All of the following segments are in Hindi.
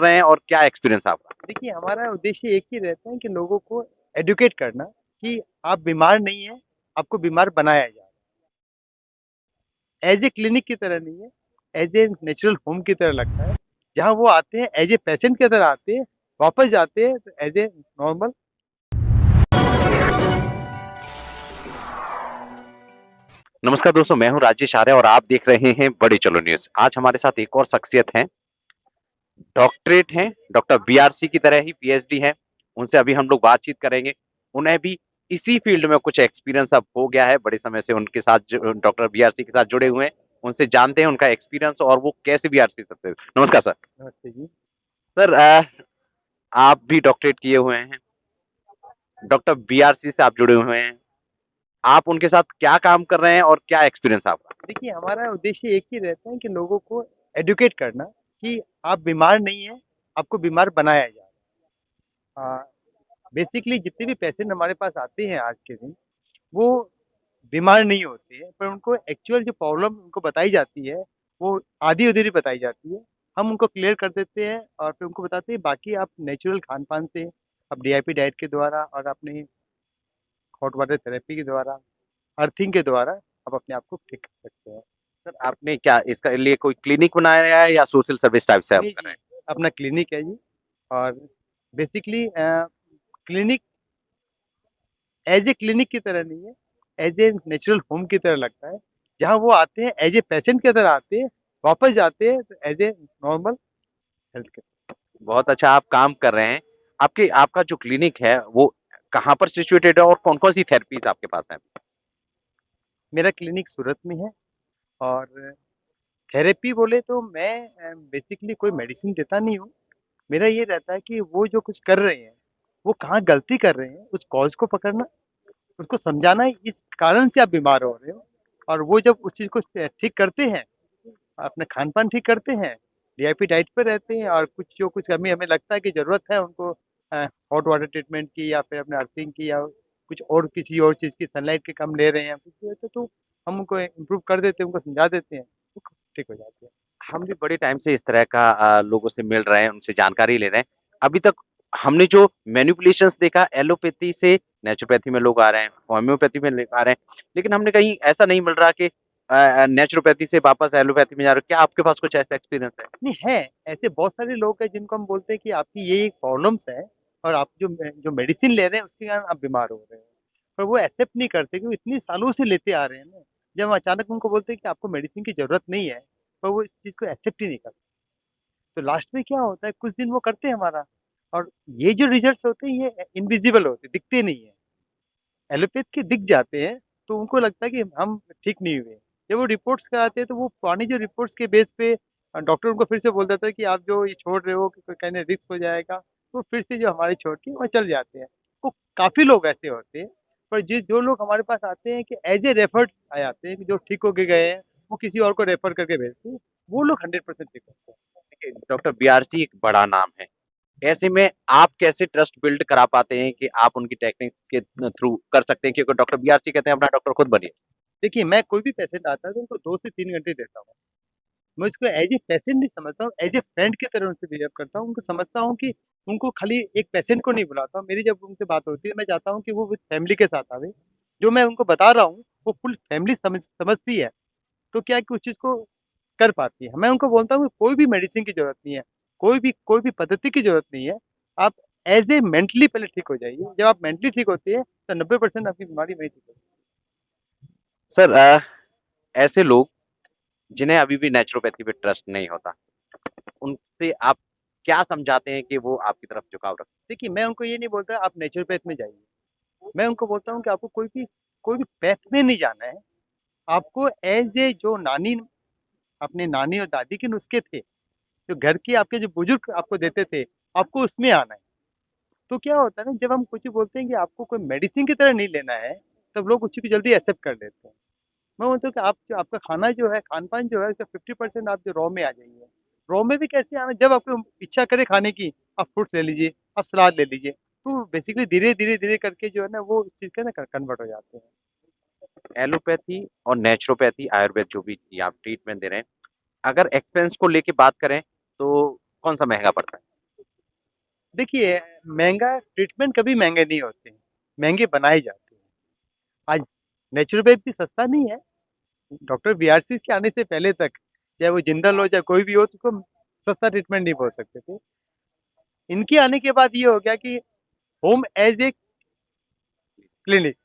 रहे हैं और क्या एक्सपीरियंस है आपका? देखिए, हमारा उद्देश्य एक ही रहता है कि लोगों को एडुकेट करना कि आप बीमार नहीं हैं, आपको बीमार बनाया जा रहा है। एज़ ए क्लिनिक की तरह नहीं है, एज़ ए नेचुरल होम की तरह लगता है। जहाँ वो आते हैं एज़ ए पेशेंट की तरह आते हैं, वापस जाते हैं तो एज़ ए नॉर्मल। नमस्कार दोस्तों, मैं हूं राजेश आर्य और आप देख रहे हैं बड़े चलो न्यूज़। आज हमारे साथ एक और शख्सियत हैं, डॉक्टरेट हैं, डॉक्टर बीआरसी की तरह ही पीएचडी है। उनसे अभी हम लोग बातचीत करेंगे। उन्हें भी इसी फील्ड में कुछ एक्सपीरियंस अब हो गया है, बड़े समय से उनके साथ डॉक्टर बीआरसी के साथ जुड़े हुए हैं। उनसे जानते हैं उनका एक्सपीरियंस और वो कैसे बीआरसी करते हैं। नमस्कार सर। नमस्ते जी। सर, आप भी डॉक्टरेट किए हुए हैं, डॉक्टर बीआरसी से आप जुड़े हुए हैं। आप उनके साथ क्या काम कर रहे हैं और क्या एक्सपीरियंस है आपका? देखिए, हमारा उद्देश्य एक ही रहता है कि लोगों को एडुकेट करना कि आप बीमार नहीं हैं, आपको बीमार बनाया जा रहा है। बेसिकली जितने भी पेशेंट हमारे पास आते हैं आज के दिन, वो बीमार नहीं होते हैं, पर उनको एक्चुअल जो प्रॉब्लम उनको बताई जाती है, वो आधी-अधूरी बताई जाती है। हम उनको क्लियर कर देते हैं और फिर उनको बताते हैं बाकी आप नेचुरल खान-पान से, आप डीआईपी डाइट के द्वारा और अपनी हॉट वाटर थेरेपी के द्वारा, अर्थिंग के द्वारा आप अपने आप को ठीक कर सकते हैं। सर, आपने क्या इसका लिए कोई क्लिनिक बनाया है या सोशल सर्विस टाइप से आप नहीं कर रहे जी, हैं? अपना क्लिनिक है जी। और basically clinic as a clinic की तरह नहीं है, एज़ ए नेचुरल होम की तरह लगता है। जहाँ वो आते हैं एज़ ए पेशेंट की तरह आते हैं, वापस जाते हैं तो as a normal health care. बहुत अच्छा आप काम कर रहे हैं। आपके आपका जो क्लिनिक है वो कहाँ पर सिचुएटेड है और कौन-कौन सी थेरेपीज़ आपके पास हैं? मेरा क्लिनिक सूरत में है और थेरेपी बोले तो मैं बेसिकली कोई मेडिसिन देता नहीं हूँ। मेरा ये रहता है कि वो जो कुछ कर रहे हैं, वो कहाँ गलती कर रहे हैं, उस कॉज़ को पकड़ना, उसको समझाना इस कारण से आप बीमार हो रहे हो और वो जब उस चीज़ को ठीक करते हैं, अपना खान-पान ठीक करते हैं, डीआईपी डाइट पे रहते हैं और कुछ जो कुछ कमी हमें लगता है कि ज़रूरत है उनको हॉट वाटर ट्रीटमेंट की या फिर अपने अर्थिंग की या कुछ और किसी और चीज़ की सनलाइट की कम ले रहे हैं, कुछ भी है तो हम उनको इम्प्रूव कर देते हैं, उनको समझा देते हैं, वो ठीक हो जाते हैं। हम भी बड़े टाइम से इस तरह का लोगों से मिल रहे हैं, उनसे जानकारी ले रहे हैं। अभी तक हमने जो मैनिपुलेशंस देखा एलोपैथी से नेचुरोपैथी में लोग आ रहे हैं, होम्योपैथी में लोग आ रहे हैं, लेकिन हमने कहीं ऐसा नहीं मिल रहा कि नेचुरोपैथी से वापस एलोपैथी में जा रहे हो। क्या आपके पास कुछ ऐसा एक्सपीरियंस है? नहीं है, ऐसे बहुत सारे लोग हैं जिनको हम बोलते हैं कि आपकी ये प्रॉब्लम्स है और आप जो मेडिसिन ले रहे हैं उसके कारण आप बीमार हो रहे हैं। पर वो एक्सेप्ट नहीं करते क्योंकि इतनी सालों से लेते आ रहे हैं ना। जब हम अचानक उनको बोलते हैं कि आपको मेडिसिन की ज़रूरत नहीं है, पर वो इस चीज़ को एक्सेप्ट ही नहीं करते। तो लास्ट में क्या होता है कुछ दिन वो करते हैं हमारा और ये जो रिजल्ट्स होते हैं ये इनविजिबल होते हैं, दिखते नहीं है। एलोपैथ के दिख जाते हैं, तो उनको लगता है कि हम ठीक नहीं हुए। जब वो रिपोर्ट्स कराते हैं तो वो पुरानी जो रिपोर्ट्स के बेस पे डॉक्टर उनको फिर से बोल देता है कि आप जो ये छोड़ रहे हो कि कहने रिस्क हो जाएगा, तो फिर से जो हमारे छोड़ के वहाँ चल जाते हैं। तो काफ़ी लोग ऐसे होते हैं, पर जो लोग हमारे पास आते हैं कि एज़ ए रेफर्ड आ जाते हैं कि जो ठीक होके गए हैं, वो किसी और को रेफर करके भेजते हैं, वो लोग 100% ठीक होते हैं। देखिए, डॉक्टर बीआरसी एक बड़ा नाम है। ऐसे में आप कैसे ट्रस्ट बिल्ड करा पाते हैं कि आप उनकी टेक्निक के थ्रू कर सकते हैं क्योंकि डॉक्टर बीआरसी कहते हैं अपना डॉक्टर खुद बनिए। देखिए, मैं कोई भी पेशेंट आता है तो उनको 2 से 3 घंटे देता हूँ। मैं उसको एज़ ए पेशेंट नहीं समझता हूँ, एज़ ए फ्रेंड की तरह उनसे बिहेव करता हूँ। उनको समझता हूँ कि उनको खाली एक पेशेंट को नहीं बुलाता हूँ। मेरी जब उनसे बात होती है, मैं चाहता हूँ कि वो विद फैमिली के साथ आवे। जो मैं उनको बता रहा हूँ, वो फुल फैमिली समझती है, तो क्या है कि उस चीज़ को कर पाती है। मैं उनको बोलता हूँ कि कोई भी मेडिसिन की ज़रूरत नहीं है, कोई भी पद्धति की ज़रूरत नहीं है। आप एज़ ए मेंटली पहले ठीक हो जाइए। जब आप मेंटली ठीक होती है, तो 90% आपकी बीमारी वहीं ठीक होती है। सर, ऐसे लोग जिन्हें अभी भी नेचुरोपैथी पे ट्रस्ट नहीं होता, उनसे आप क्या समझाते हैं कि वो आपकी तरफ झुकाव रखें? देखिए, मैं उनको ये नहीं बोलता आप नेचुरोपैथ में जाइए। मैं उनको बोलता हूँ कि आपको कोई भी पैथ में नहीं जाना है। आपको एज़ ए जो नानी अपने नानी और दादी के नुस्खे थे, जो घर के आपके जो बुजुर्ग आपको देते थे, आपको उसमें आना है। तो क्या होता है ना जब हम कुछ बोलते हैं कि आपको कोई मेडिसिन की तरह नहीं लेना है, तब लोग उसी को जल्दी एक्सेप्ट कर लेते हैं। मैं बोलता हूँ कि आप जो आपका खाना जो है, खान-पान जो है उसका 50% आप जो रॉ में आ जाइए। रॉ में भी कैसे आना जब आपको इच्छा करे खाने की, आप फ्रूट्स ले लीजिए, आप सलाद ले लीजिए। तो बेसिकली धीरे-धीरे करके जो है ना वो इस चीज़ का ना कन्वर्ट हो जाते हैं। एलोपैथी और नेचुरोपैथी, आयुर्वेद जो भी आप ट्रीटमेंट दे रहे हैं, अगर एक्सपेंस को लेके बात करें तो कौन-सा महँगा पड़ता है? देखिए, महँगा ट्रीटमेंट कभी महँगे नहीं होते हैं, महँगे बनाए जाते हैं। आज नेचुरोपैथ भी सस्ता नहीं है। डॉक्टर बीआरसी के आने से पहले तक, चाहे वो जिंदल हो, चाहे कोई भी हो, उसको सस्ता ट्रीटमेंट नहीं बोल सकते थे। इनके आने के बाद ये हो गया कि होम एज ए क्लिनिक,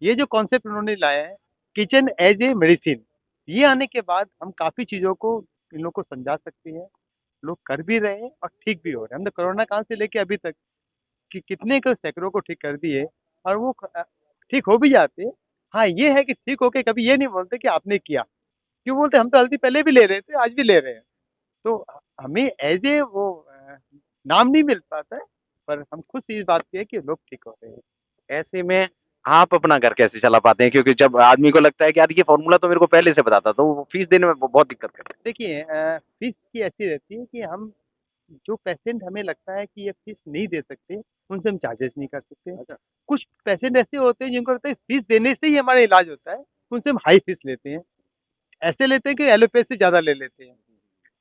ये जो कॉन्सेप्ट उन्होंने लाया है, किचन एज ए मेडिसिन, ये आने के बाद हम काफ़ी चीज़ों को इन लोग को समझा सकते हैं। लोग कर भी रहे हैं और ठीक भी हो रहे हैं। हमने कोरोना काल से लेके अभी तक कि कितने को सैकड़ों को ठीक कर दिए और वो ठीक हो भी जाते हैं। हाँ, ये है कि ठीक होके कभी ये नहीं बोलते कि आपने किया। क्यों बोलते? हम तो हल्दी पहले भी ले रहे थे, आज भी ले रहे हैं। तो हमें एज़ ए वो नाम नहीं मिल पाता है, पर हम खुश इस बात पे हैं कि लोग ठीक हो रहे हैं। ऐसे में आप अपना घर कैसे चला पाते हैं? क्योंकि जब आदमी को लगता है कि यार ये फ़ॉर्मूला तो मेरे को पहले से पता था, तो वो फीस देने में बहुत दिक्कत करता है। देखिए फीस की ऐसी रहती है कि हम जो पेशेंट हमें लगता है कि ये फीस नहीं दे सकते, उनसे हम चार्जेस नहीं कर सकते। अच्छा। कुछ पेशेंट ऐसे होते हैं जिनको लगता है फीस देने से ही हमारा इलाज होता है, उनसे हम हाई फीस लेते हैं। ऐसे लेते हैं कि एलोपैथ से ज़्यादा ले लेते हैं,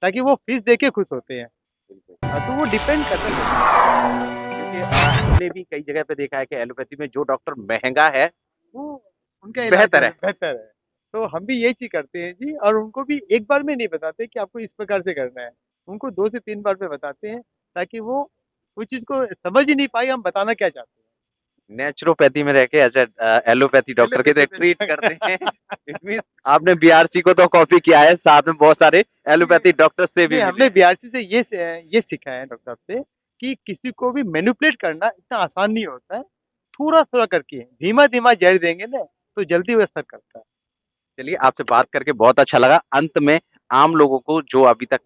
ताकि वो फीस देके खुश होते हैं। बिल्कुल। तो वो डिपेंड करता है लोगों पे। क्योंकि हमने भी कई जगह पे देखा है कि एलोपैथी में जो डॉक्टर महँगा है, वो उनका इलाज बेहतर है। बेहतर है। तो हम भी यही चीज़ करते हैं जी, और उनको भी एक बार में नहीं बताते कि आपको इस प्रकार से करना है। उनको 2 से 3 बार में बताते हैं, ताकि वो उस चीज़ को समझ ही नहीं पाए हम बताना क्या चाहते हैं। नेचुरोपैथी में रह के अच्छा एलोपैथी डॉक्टर की तरह एलोपैथी ट्रीट में करते हैं। इट मीन्स आपने बीआरसी को तो कॉपी किया है, साथ में बहुत सारे एलोपैथी डॉक्टर से भी नहीं, मिले हमने हैं। बीआरसी से ये सीखा है डॉक्टर साहब से कि किसी को भी मैनिपुलेट करना इतना आसान नहीं होता है। थोड़ा-थोड़ा करके, धीमा-धीमा जहर देंगे ना, तो जल्दी वो असर करता है। चलिए आपसे बात करके बहुत अच्छा लगा। अंत में आम लोगों को जो अभी तक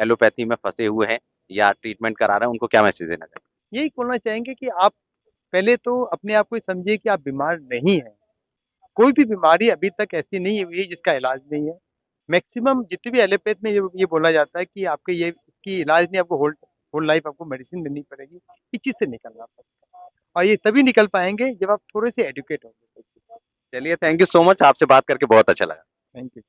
एलोपैथी में फँसे हुए हैं या ट्रीटमेंट करा रहे हैं, उनको क्या मैसेज देना चाहेंगे? यही बोलना चाहेंगे कि आप पहले तो अपने आप को समझिए कि आप बीमार नहीं हैं। कोई भी बीमारी अभी तक ऐसी नहीं हुई है जिसका इलाज नहीं है। मैक्सिमम जितने भी एलोपैथ में ये बोला जाता है कि आपके ये इसकी इलाज नहीं, आपको होल होल लाइफ आपको मेडिसिन लेनी पड़ेगी। इस चीज़ से निकलना पड़ेगा, और ये तभी निकल पाएँगे जब आप थोड़े से एडुकेट होंगे। चलिए थैंक यू सो मच आपसे बात करके बहुत अच्छा लगा। Thank you.